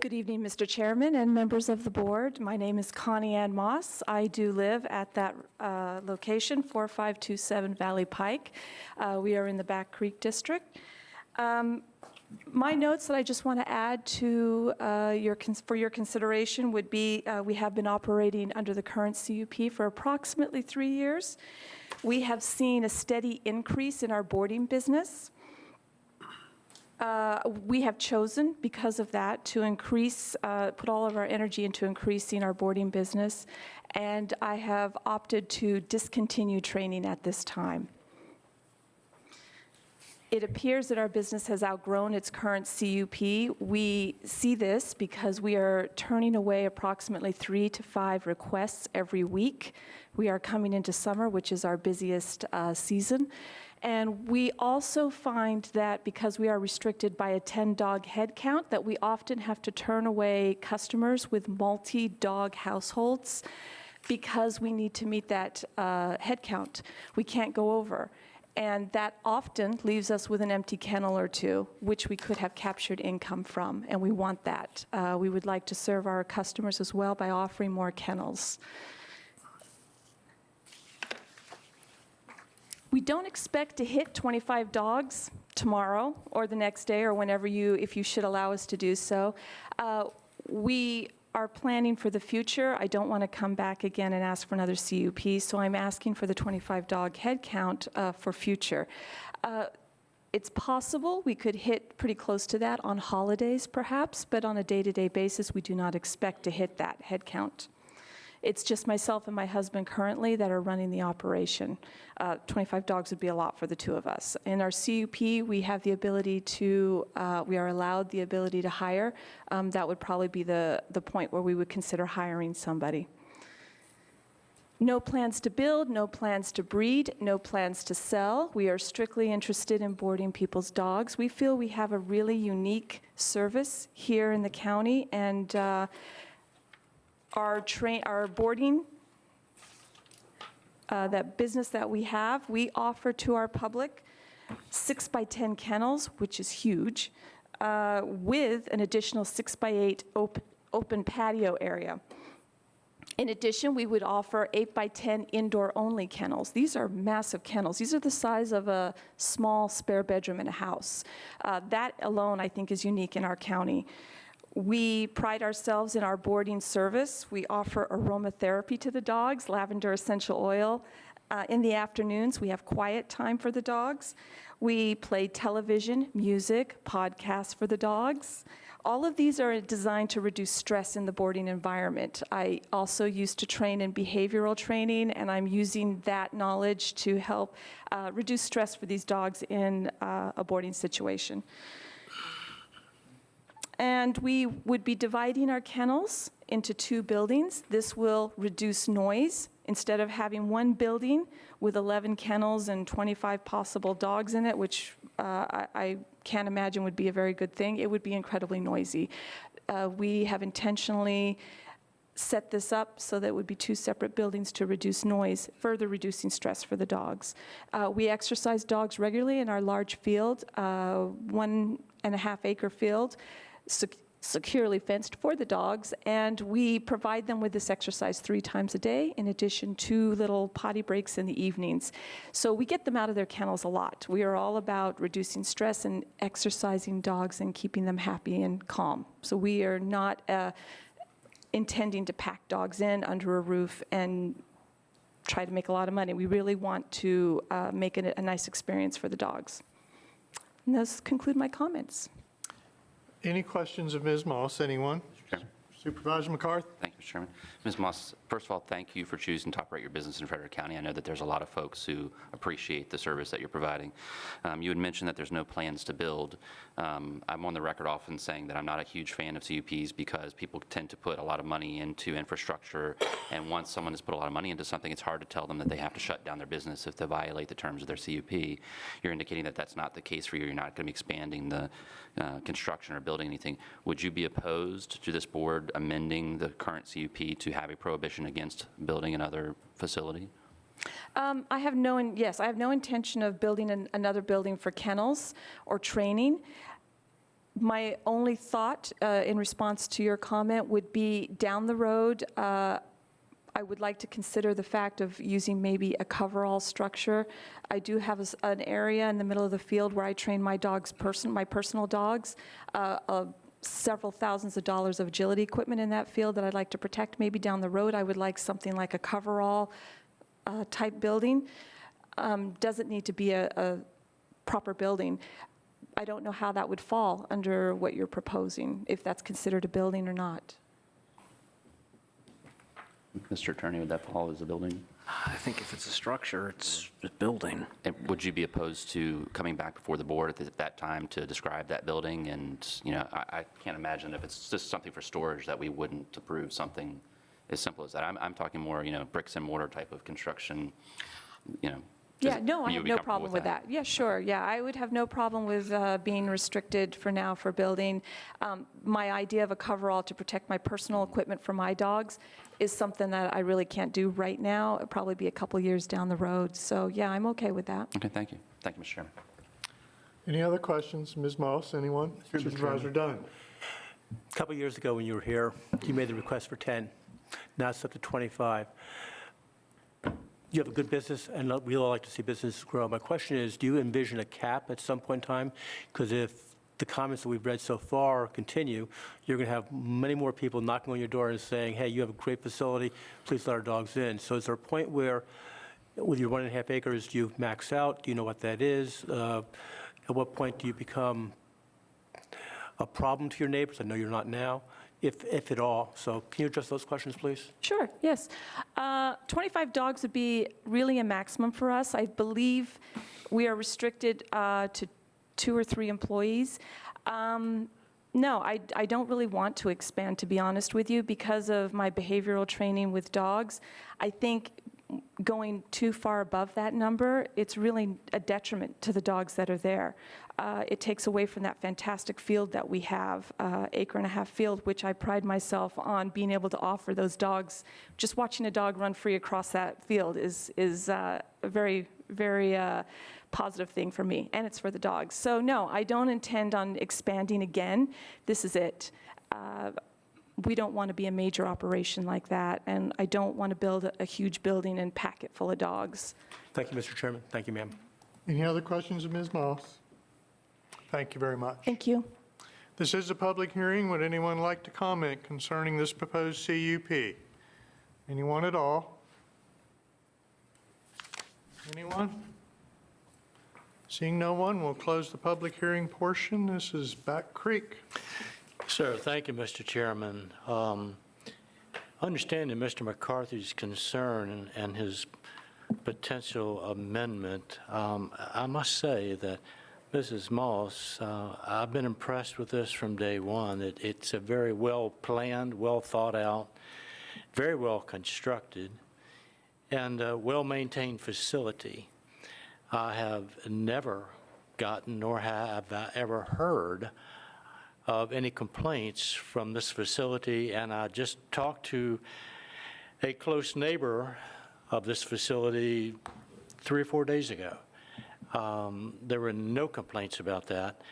Good evening, Mr. Chairman and members of the board. My name is Connie Ann Moss. I do live at that location, 4527 Valley Pike. We are in the Back Creek District. My notes that I just want to add to for your consideration would be we have been operating under the current CUP for approximately 3 years. We have seen a steady increase in our boarding business. We have chosen, because of that, to increase, put all of our energy into increasing our boarding business, and I have opted to discontinue training at this time. It appears that our business has outgrown its current CUP. We see this because we are turning away approximately 3 to 5 requests every week. We are coming into summer, which is our busiest season. And we also find that because we are restricted by a 10-dog head count, that we often have to turn away customers with multi-dog households because we need to meet that head count. We can't go over. And that often leaves us with an empty kennel or two, which we could have captured income from, and we want that. We would like to serve our customers as well by offering more kennels. We don't expect to hit 25 dogs tomorrow or the next day or whenever if you should allow us to do so. We are planning for the future. I don't want to come back again and ask for another CUP, so I'm asking for the 25 dog head count for future. It's possible we could hit pretty close to that on holidays perhaps, but on a day-to-day basis, we do not expect to hit that head count. It's just myself and my husband currently that are running the operation. 25 dogs would be a lot for the two of us. In our CUP, we have the ability to, we are allowed the ability to hire. That would probably be the point where we would consider hiring somebody. No plans to build, no plans to breed, no plans to sell. We are strictly interested in boarding people's dogs. We feel we have a really unique service here in the county, and our boarding, that business that we have, we offer to our public 6x10 kennels, which is huge, with an additional 6x8 open patio area. In addition, we would offer 8x10 indoor-only kennels. These are massive kennels. These are the size of a small spare bedroom in a house. That alone, I think, is unique in our county. We pride ourselves in our boarding service. We offer aromatherapy to the dogs, lavender essential oil. In the afternoons, we have quiet time for the dogs. We play television, music, podcasts for the dogs. All of these are designed to reduce stress in the boarding environment. I also used to train in behavioral training, and I'm using that knowledge to help reduce stress for these dogs in a boarding situation. And we would be dividing our kennels into 2 buildings. This will reduce noise. Instead of having one building with 11 kennels and 25 possible dogs in it, which I can't imagine would be a very good thing, it would be incredibly noisy. We have intentionally set this up so that it would be 2 separate buildings to reduce noise, further reducing stress for the dogs. We exercise dogs regularly in our large field, 1.5-acre field, securely fenced for the dogs, and we provide them with this exercise 3 times a day, in addition to little potty breaks in the evenings. So we get them out of their kennels a lot. We are all about reducing stress and exercising dogs and keeping them happy and calm. So we are not intending to pack dogs in under a roof and try to make a lot of money. We really want to make it a nice experience for the dogs. And those conclude my comments. Any questions of Ms. Moss, anyone? Chairman. Supervisor McCarthy? Thank you. Mr. Chairman. Ms. Moss, first of all, thank you for choosing to operate your business in Frederick County. I know that there's a lot of folks who appreciate the service that you're providing. You had mentioned that there's no plans to build. I'm on the record often saying that I'm not a huge fan of CUPs because people tend to put a lot of money into infrastructure, and once someone has put a lot of money into something, it's hard to tell them that they have to shut down their business if they violate the terms of their CUP. You're indicating that that's not the case for you. You're not going to be expanding the construction or building anything. Would you be opposed to this board amending the current CUP to have a prohibition against building another facility? I have no intention of building another building for kennels or training. My only thought in response to your comment would be down the road, I would like to consider the fact of using maybe a coverall structure. I do have an area in the middle of the field where I train my dogs, my personal dogs, several thousands of dollars of agility equipment in that field that I'd like to protect. Maybe down the road, I would like something like a coverall type building. Doesn't need to be a proper building. I don't know how that would fall under what you're proposing, if that's considered a building or not. Mr. Attorney, would that fall as a building? I think if it's a structure, it's a building. And would you be opposed to coming back before the board at that time to describe that building? And, you know, I can't imagine if it's just something for storage that we wouldn't approve something as simple as that. I'm talking more, you know, bricks and mortar type of construction, you know. Yeah, no, I you have would be no comfortable problem with that. Yeah, sure, yeah, I would have no problem with being restricted for now for building. My idea of a coverall to protect my personal equipment for my dogs is something that I really can't do right now. It'll probably be a couple years down the road. So, yeah, I'm okay with that. Okay, thank you. Thank you, Mr. Chairman. Any other questions? Ms. Moss, anyone? Supervisor Dunn. A couple years ago when you were here, you made the request for 10. Now it's up to 25. You have a good business, and we all like to see business grow. My question is, do you envision a cap at some point in time? Because if the comments that we've read so far continue, you're going to have many more people knocking on your door and saying, hey, you have a great facility, please let our dogs in. So is there a point where, with your 1.5 acres, do you max out? Do you know what that is? At what point do you become a problem to your neighbors? I know you're not now, if at all. So can you address those questions, please? Sure, yes. 25 dogs would be really a maximum for us. I believe we are restricted to 2 or 3 employees. No, I don't really want to expand, to be honest with you, because of my behavioral training with dogs. I think going too far above that number, it's really a detriment to the dogs that are there. It takes away from that fantastic field that we have, 1.5 acre field, which I pride myself on being able to offer those dogs. Just watching a dog run free across that field is a very, very positive thing for me, and it's for the dogs. So no, I don't intend on expanding again. This is it. We don't want to be a major operation like that, and I don't want to build a huge building and pack it full of dogs. Thank you, Mr. Chairman. Thank you, ma'am. Any other questions of Ms. Moss? Thank you very much. Thank you. This is a public hearing. Would anyone like to comment concerning this proposed CUP? Anyone at all? Anyone? Seeing no one, we'll close the public hearing portion. This is Back Creek. Sir, thank you, Mr. Chairman. Understanding Mr. McCarthy's concern and his potential amendment, I must say that Mrs. Moss, I've been impressed with this from day one. It's a very well-planned, well-thought-out, very well-constructed, and a well-maintained facility. I have never gotten, nor have I ever heard of any complaints from this facility, and I just talked to a close neighbor of this facility 3 or 4 days ago. There were no complaints about that,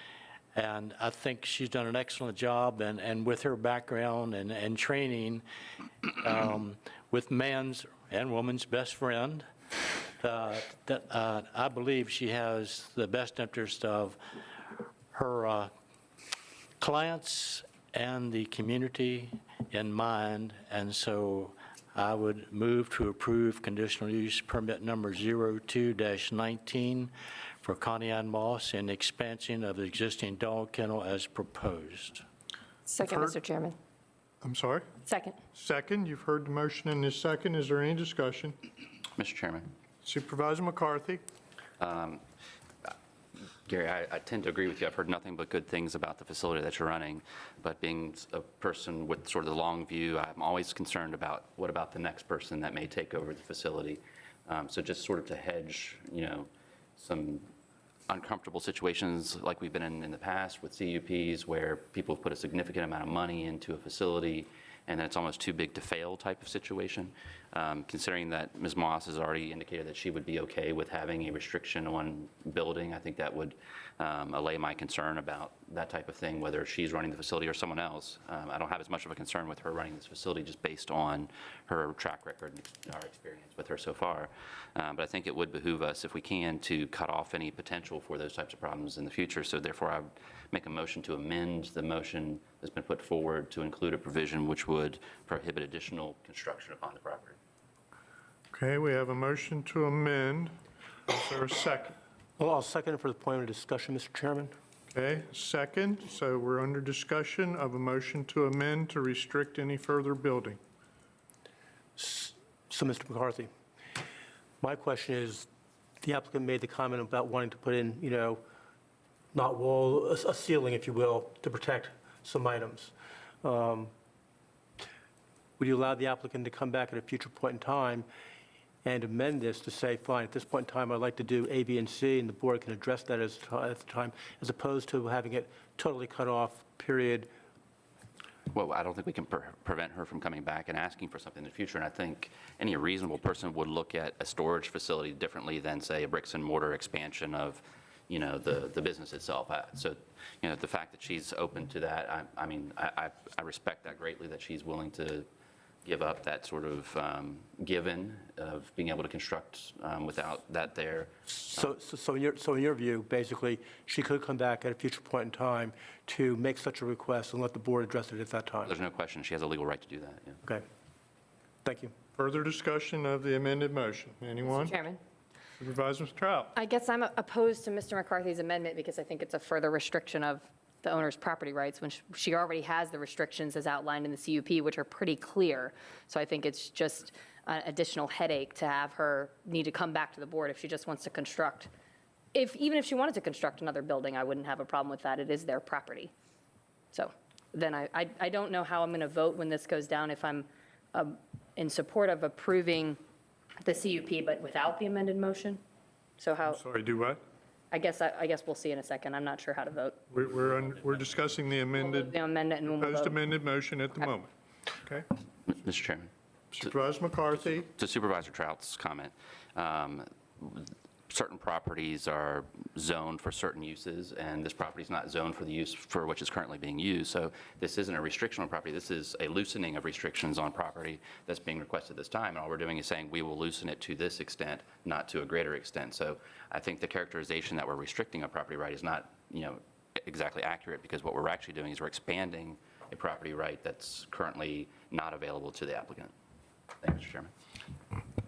and I think she's done an excellent job, and with her background and training, with man's and woman's best friend, I believe she has the best interest of her clients and the community in mind, and so I would move to approve conditional use permit number 02-19 for Connie Ann Moss and expansion of the existing dog kennel as proposed. Second, Mr. Chairman. I'm sorry? Second. Second, you've heard the motion and the second. Is there any discussion? Mr. Chairman. Supervisor McCarthy? Gary, I tend to agree with you. I've heard nothing but good things about the facility that you're running, but being a person with sort of the long view, I'm always concerned about what about the next person that may take over the facility. So just sort of to hedge, some uncomfortable situations like we've been in the past with CUPs where people have put a significant amount of money into a facility and it's almost too big to fail type of situation. Considering that Ms. Moss has already indicated that she would be okay with having a restriction on building, I think that would allay my concern about that type of thing, whether she's running the facility or someone else. I don't have as much of a concern with her running this facility just based on her track record and our experience with her so far. But I think it would behoove us, if we can, to cut off any potential for those types of problems in the future. So therefore, I would make a motion to amend the motion that's been put forward to include a provision which would prohibit additional construction upon the property. Okay, we have a motion to amend. Is there a second? Well, I'll second it for the point of discussion, Mr. Chairman. Okay, second. So we're under discussion of a motion to amend to restrict any further building. So, Mr. McCarthy, my question is, the applicant made the comment about wanting to put in, not wall, a ceiling, if you will, to protect some items. Would you allow the applicant to come back at a future point in time and amend this to say, fine, at this point in time, I'd like to do A, B, and C, and the board can address that at the time, as opposed to having it totally cut off, period? Well, I don't think we can prevent her from coming back and asking for something in the future. And I think any reasonable person would look at a storage facility differently than, say, a bricks and mortar expansion of, the business itself. So, the fact that she's open to that, I respect that greatly, that she's willing to give up that sort of given of being able to construct without that there. So in your view, basically, she could come back at a future point in time to make such a request and let the board address it at that time? There's no question she has a legal right to do that, yeah. Okay. Thank you. Further discussion of the amended motion. Anyone? Mr. Chairman. Supervisor Trout? I guess I'm opposed to Mr. McCarthy's amendment because I think it's a further restriction of the owner's property rights when she already has the restrictions as outlined in the CUP, which are pretty clear. So I think it's just an additional headache to have her need to come back to the board if she just wants to construct. Even if she wanted to construct another building, I wouldn't have a problem with that. It is their property. So then I don't know how I'm going to vote when this goes down, if I'm in support of approving the CUP but without the amended motion. So how? Sorry, do what? I guess we'll see in a second. I'm not sure how to vote. We're discussing the amended, The amendment and we'll proposed vote. amended motion at the moment. Okay? Mr. Chairman. Supervisor McCarthy? To Supervisor Trout's comment, certain properties are zoned for certain uses, and this property is not zoned for the use for which it's currently being used. So this isn't a restriction on property. This is a loosening of restrictions on property that's being requested this time. And all we're doing is saying we will loosen it to this extent, not to a greater extent. So I think the characterization that we're restricting a property right is not, exactly accurate, because what we're actually doing is we're expanding a property right that's currently not available to the applicant. Thank you, Mr. Chairman.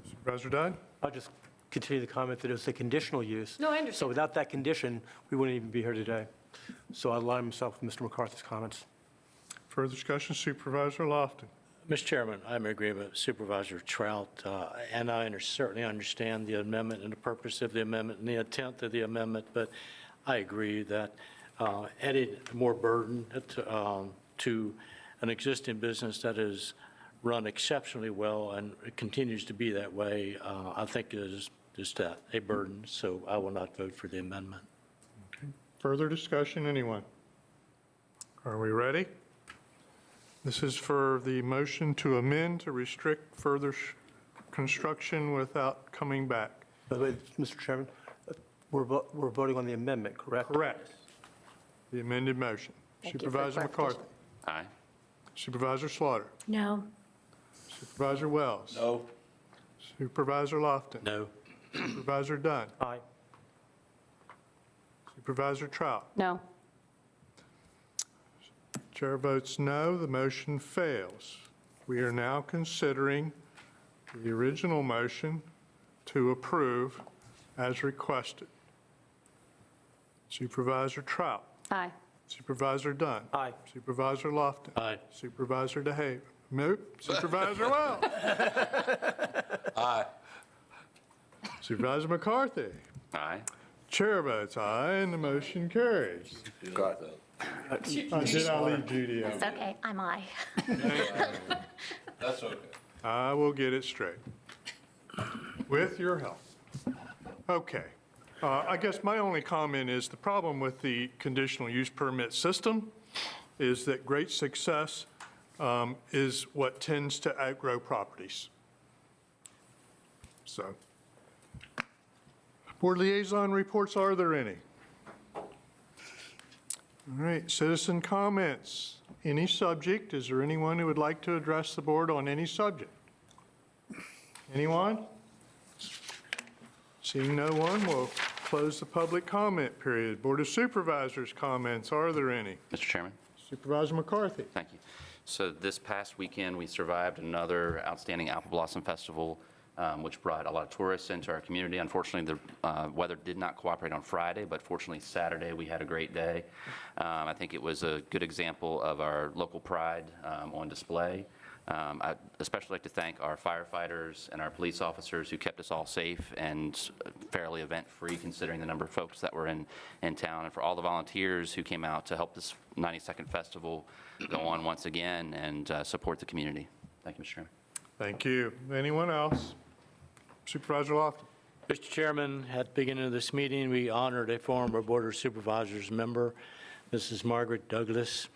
Supervisor Dunn? I'll just continue the comment that it was a conditional use. No, I understand. So without that condition, we wouldn't even be here today. So I align myself with Mr. McCarthy's comments. Further discussion, Supervisor Lofton? Mr. Chairman, I'm in agreement with Supervisor Trout, and I certainly understand the amendment and the purpose of the amendment and the intent of the amendment, but I agree that adding more burden to an existing business that is run exceptionally well and it continues to be that way, I think is just a burden, so I will not vote for the amendment. Further discussion, anyone? Are we ready? This is for the motion to amend to restrict further construction without coming back. By the way, Mr. Chairman, we're voting on the amendment, correct? Correct. The amended motion. Thank you for Supervisor McCarthy? Aye. Supervisor Slaughter? No. Supervisor Wells? No. Supervisor Lofton? No. Supervisor Dunn? Aye. Supervisor Trout? No. Chair votes no, the motion fails. We are now considering the original motion to approve as requested. Supervisor Trout? Aye. Supervisor Dunn. Aye. Supervisor Lofton. Aye. Supervisor DeHaven. Nope. Supervisor Wells. Aye. Supervisor McCarthy. Aye. Chair votes aye, and the motion carries. Got Did I leave Judy out? It's okay, I'm aye. That's okay. I will get it straight. With your help. Okay. I guess my only comment is the problem with the conditional use permit system is that great success is what tends to outgrow properties. So, board liaison reports, are there any? All right, citizen comments. Any subject? Is there anyone who would like to address the board on any subject? Anyone? Seeing no one, we'll close the public comment period. Board of Supervisors comments, are there any? Mr. Chairman? Supervisor McCarthy. Thank you. So this past weekend, we survived another outstanding Apple Blossom Festival, which brought a lot of tourists into our community. Unfortunately, the weather did not cooperate on Friday, but fortunately Saturday we had a great day. I think it was a good example of our local pride on display. I'd especially like to thank our firefighters and our police officers who kept us all safe and fairly event-free considering the number of folks that were in town, and for all the volunteers who came out to help this 92nd festival go on once again and support the community. Thank you, Mr. Chairman. Thank you. Anyone else? Supervisor Lofton. Mr. Chairman, at the beginning of this meeting, we honored a former Board of Supervisors member, Mrs. Margaret Douglas.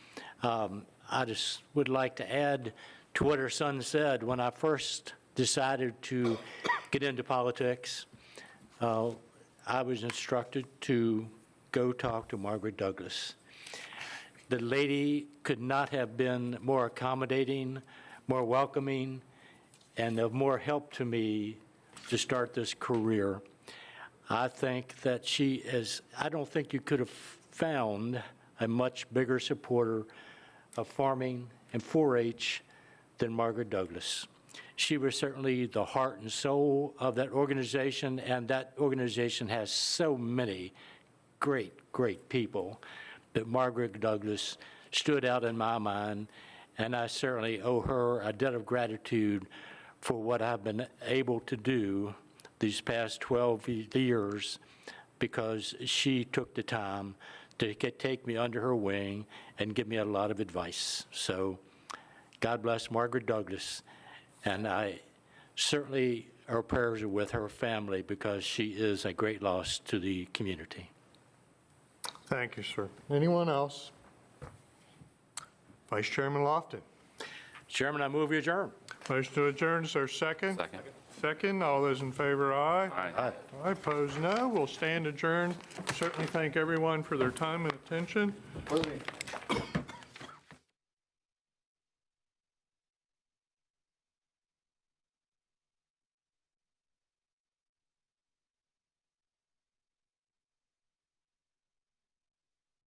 I just would like to add to what her son said. When I first decided to get into politics, I was instructed to go talk to Margaret Douglas. The lady could not have been more accommodating, more welcoming, and of more help to me to start this career. I think that she is, I don't think you could have found a much bigger supporter of farming and 4-H than Margaret Douglas. She was certainly the heart and soul of that organization, and that organization has so many great, great people. But Margaret Douglas stood out in my mind, and I certainly owe her a debt of gratitude for what I've been able to do these past 12 years, because she took the time to take me under her wing and give me a lot of advice. So God bless Margaret Douglas, and I certainly, our prayers are with her family because she is a great loss to the community. Thank you, sir. Anyone else? Vice Chairman Lofton. Chairman, I move we adjourn. Motion to adjourn, is there a second? Second. Second, all those in favor, aye. Aye. Aye, opposed, no. We'll stand adjourned. Certainly thank everyone for their time and attention.